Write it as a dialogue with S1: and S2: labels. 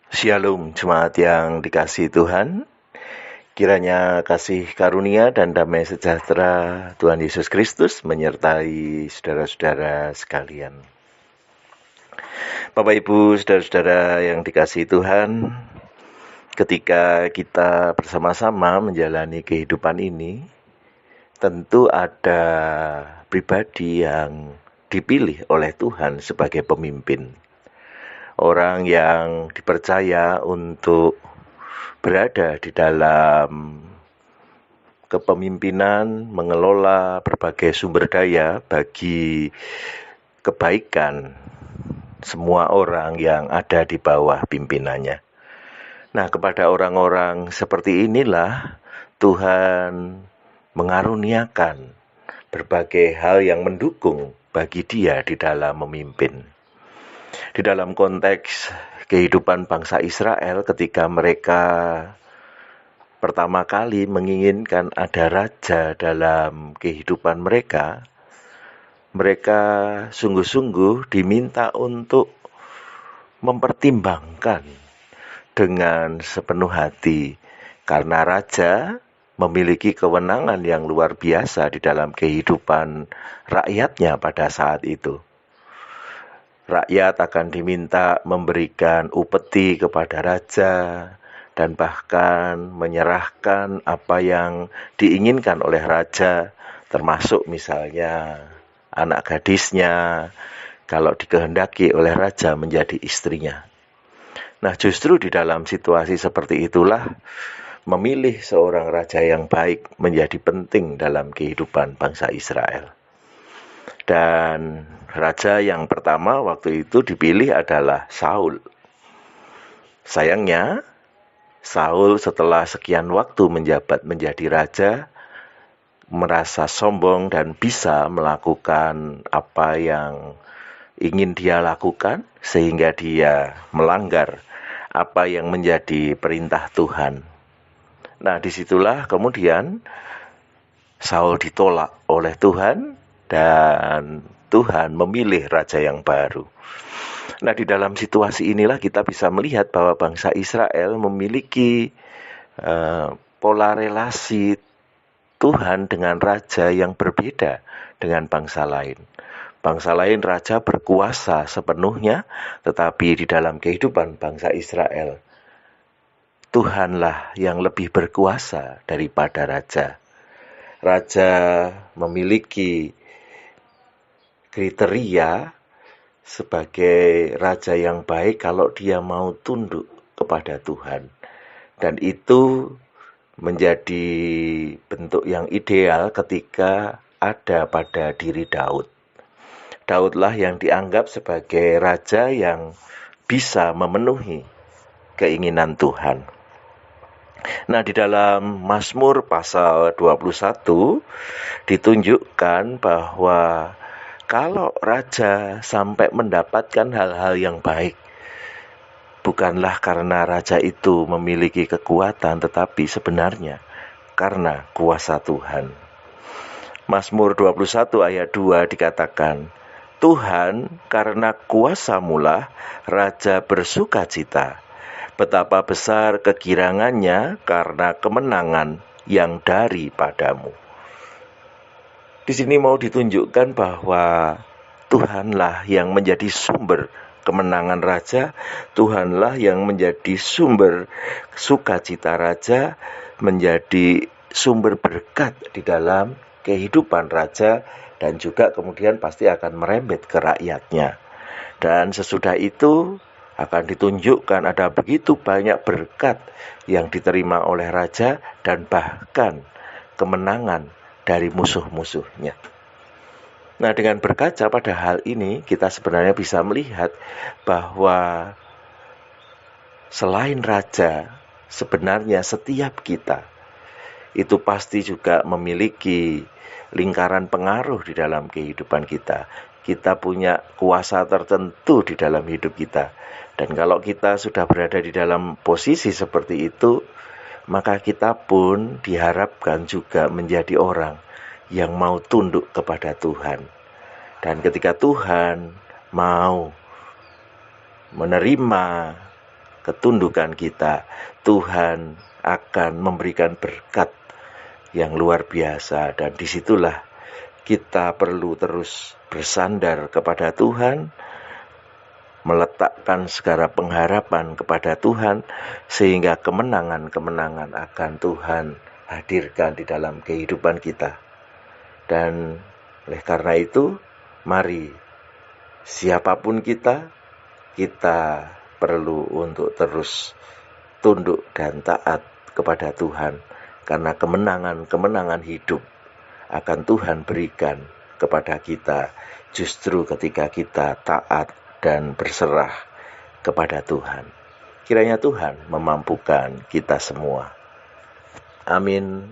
S1: Shalom, jemaat yang dikasihi Tuhan. Kiranya kasih karunia dan damai sejahtera Tuhan Yesus Kristus menyertai saudara-saudara sekalian. Bapak Ibu, saudara-saudara yang dikasihi Tuhan, ketika kita bersama-sama menjalani kehidupan ini, tentu ada pribadi yang dipilih oleh Tuhan sebagai pemimpin. Orang yang dipercaya untuk berada di dalam kepemimpinan, mengelola berbagai sumber daya bagi kebaikan semua orang yang ada di bawah pimpinannya. Nah, kepada orang-orang seperti inilah Tuhan mengaruniakan berbagai hal yang mendukung bagi dia di dalam memimpin. Di dalam konteks kehidupan bangsa Israel ketika mereka pertama kali menginginkan ada raja dalam kehidupan mereka, mereka sungguh-sungguh diminta untuk mempertimbangkan dengan sepenuh hati, karena raja memiliki kewenangan yang luar biasa di dalam kehidupan rakyatnya pada saat itu. Rakyat akan diminta memberikan upeti kepada raja dan bahkan menyerahkan apa yang diinginkan oleh raja, termasuk misalnya anak gadisnya, kalau dikehendaki oleh raja menjadi istrinya. Nah, justru di dalam situasi seperti itulah memilih seorang raja yang baik menjadi penting dalam kehidupan bangsa Israel. Dan raja yang pertama waktu itu dipilih adalah Saul. Sayangnya, Saul setelah sekian waktu menjabat menjadi raja, merasa sombong dan bisa melakukan apa yang ingin dia lakukan, sehingga dia melanggar apa yang menjadi perintah Tuhan. Nah, disitulah kemudian Saul ditolak oleh Tuhan, dan Tuhan memilih raja yang baru. Nah, di dalam situasi inilah kita bisa melihat bahwa bangsa Israel memiliki pola relasi Tuhan dengan raja yang berbeda dengan bangsa lain. Bangsa lain raja berkuasa sepenuhnya, tetapi di dalam kehidupan bangsa Israel, Tuhanlah yang lebih berkuasa daripada raja. Raja memiliki kriteria sebagai raja yang baik kalau dia mau tunduk kepada Tuhan. Dan itu menjadi bentuk yang ideal ketika ada pada diri Daud. Daudlah yang dianggap sebagai raja yang bisa memenuhi keinginan Tuhan. Nah, di dalam Mazmur pasal 21 ditunjukkan bahwa kalau raja sampai mendapatkan hal-hal yang baik, bukanlah karena raja itu memiliki kekuatan, tetapi sebenarnya karena kuasa Tuhan. Mazmur 21 ayat 2 dikatakan, Tuhan, karena kuasa-Mu-lah raja bersuka cita. Betapa besar kegirangannya karena kemenangan yang daripadamu. Di sini mau ditunjukkan bahwa Tuhanlah yang menjadi sumber kemenangan raja, Tuhanlah yang menjadi sumber sukacita raja, menjadi sumber berkat di dalam kehidupan raja, dan juga kemudian pasti akan merembet ke rakyatnya. Dan sesudah itu akan ditunjukkan ada begitu banyak berkat yang diterima oleh raja dan bahkan kemenangan dari musuh-musuhnya. Nah, dengan berkaca pada hal ini, kita sebenarnya bisa melihat bahwa selain raja, sebenarnya setiap kita itu pasti juga memiliki lingkaran pengaruh di dalam kehidupan kita. Kita punya kuasa tertentu di dalam hidup kita. Dan kalau kita sudah berada di dalam posisi seperti itu, maka kita pun diharapkan juga menjadi orang yang mau tunduk kepada Tuhan. Dan ketika Tuhan mau menerima ketundukan kita, Tuhan akan memberikan berkat yang luar biasa. Dan disitulah kita perlu terus bersandar kepada Tuhan, meletakkan segala pengharapan kepada Tuhan, sehingga kemenangan-kemenangan akan Tuhan hadirkan di dalam kehidupan kita. Dan oleh karena itu, mari siapapun kita perlu untuk terus tunduk dan taat kepada Tuhan, karena kemenangan-kemenangan hidup akan Tuhan berikan kepada kita justru ketika kita taat dan berserah kepada Tuhan. Kiranya Tuhan memampukan kita semua. Amin.